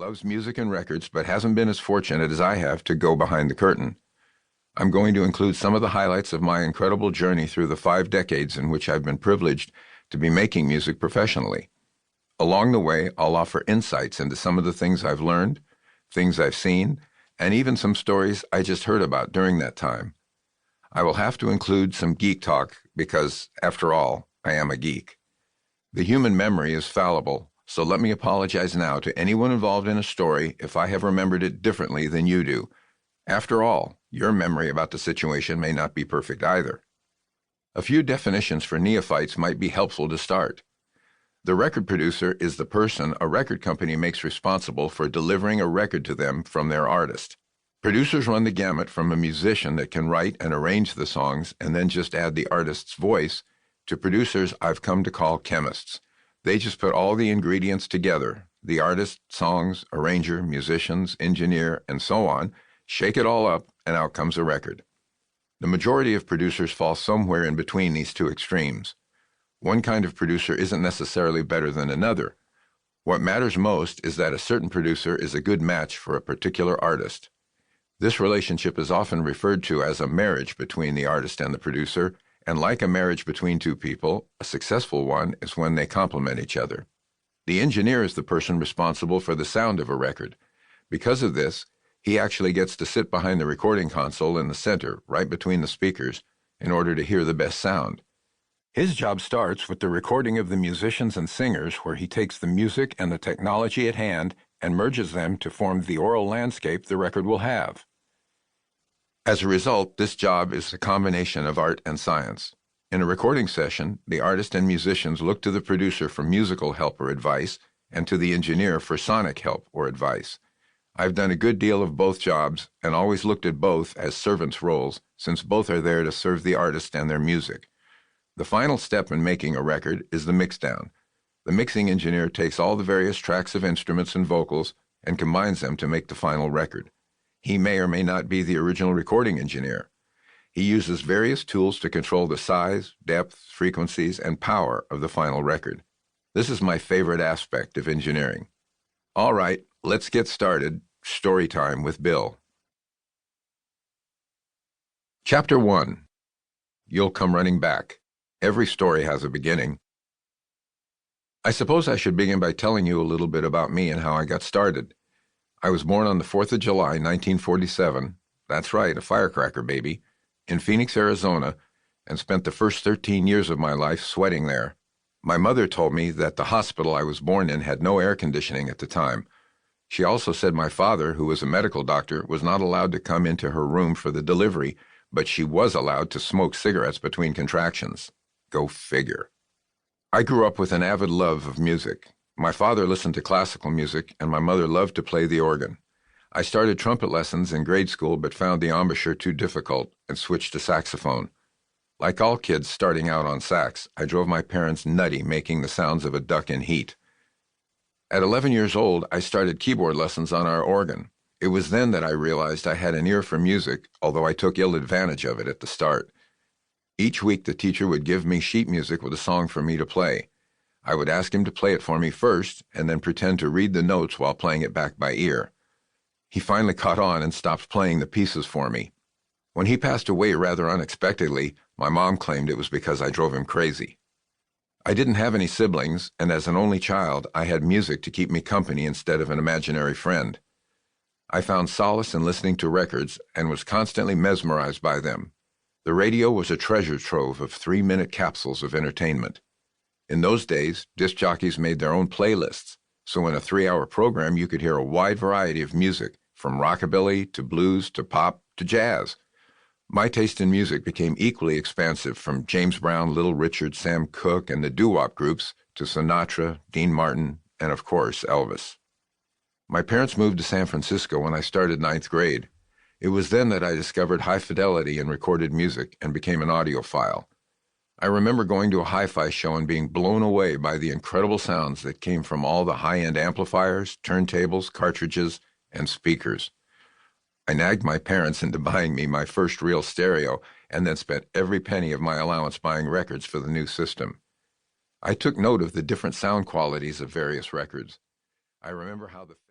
loves music and records, but hasn't been as fortunate as I have to go behind the curtain. I'm going to include some of the highlights of my incredible journey through the 5 decades in which I've been privileged to be making music professionally. Along the way, I'll offer insights into some of the things I've learned, things I've seen, and even some stories I just heard about during that time. I will have to include some geek talk because, after all, I am a geek. The human memory is fallible, so let me apologize now to anyone involved in a story if I have remembered it differently than you do. After all, your memory about the situation may not be perfect either. A few definitions for neophytes might be helpful to start. The record producer is the person a record company makes responsible for delivering a record to them from their artist. Producers run the gamut from a musician that can write and arrange the songs and then just add the artist's voice to producers I've come to call chemists. They just put all the ingredients together, the artist, songs, arranger, musicians, engineer, and so on, shake it all up, and out comes a record. The majority of producers fall somewhere in between these two extremes. One kind of producer isn't necessarily better than another. What matters most is that a certain producer is a good match for a particular artist. This relationship is often referred to as a marriage between the artist and the producer, and like a marriage between two people, a successful one is when they complement each other. The engineer is the person responsible for the sound of a record. Because of this, he actually gets to sit behind the recording console in the center, right between the speakers, in order to hear the best sound. His job starts with the recording of the musicians and singers, where he takes the music and the technology at hand and merges them to form the aural landscape the record will have. As a result, this job is a combination of art and science. In a recording session, the artist and musicians look to the producer for musical help or advice, and to the engineer for sonic help or advice. I've done a good deal of both jobs, and always looked at both as servants' roles, since both are there to serve the artist and their music. The final step in making a record is the mixdown. The mixing engineer takes all the various tracks of instruments and vocals and combines them to make the final record. He may or may not be the original recording engineer. He uses various tools to control the size, depth, frequencies, and power of the final record. This is my favorite aspect of engineering. All right, let's get started. Story time with Bill. Chapter 1. You'll Come Running Back. Every story has a beginning. I suppose I should begin by telling you a little bit about me and how I got started. I was born on the 4th of July, 1947, that's right, a firecracker baby, in Phoenix, Arizona, and spent the first 13 years of my life sweating there. My mother told me that the hospital I was born in had no air conditioning at the time. She also said my father, who was a medical doctor, was not allowed to come into her room for the delivery, but she was allowed to smoke cigarettes between contractions. Go figure. I grew up with an avid love of music. My father listened to classical music, and my mother loved to play the organ. I started trumpet lessons in grade school but found the embouchure too difficult and switched to saxophone. Like all kids starting out on sax, I drove my parents nutty making the sounds of a duck in heat. At 11 years old, I started keyboard lessons on our organ. It was then that I realized I had an ear for music, although I took ill advantage of it at the start. Each week the teacher would give me sheet music with a song for me to play. I would ask him to play it for me first, and then pretend to read the notes while playing it back by ear. He finally caught on and stopped playing the pieces for me. When he passed away rather unexpectedly, my mom claimed it was because I drove him crazy. I didn't have any siblings, and as an only child, I had music to keep me company instead of an imaginary friend. I found solace in listening to records and was constantly mesmerized by them. The radio was a treasure trove of 3-minute capsules of entertainment. In those days, disc jockeys made their own playlists, so in a 3-hour program you could hear a wide variety of music, from rockabilly to blues to pop to jazz. My taste in music became equally expansive, from James Brown, Little Richard, Sam Cooke, and the doo-wop groups to Sinatra, Dean Martin, and of course, Elvis. My parents moved to San Francisco when I started 9th grade. It was then that I discovered high fidelity in recorded music and became an audiophile. I remember going to a hi-fi show and being blown away by the incredible sounds that came from all the high-end amplifiers, turntables, cartridges, and speakers. I nagged my parents into buying me my first real stereo and then spent every penny of my allowance buying records for the new system. I took note of the different sound qualities of various records. I remember how the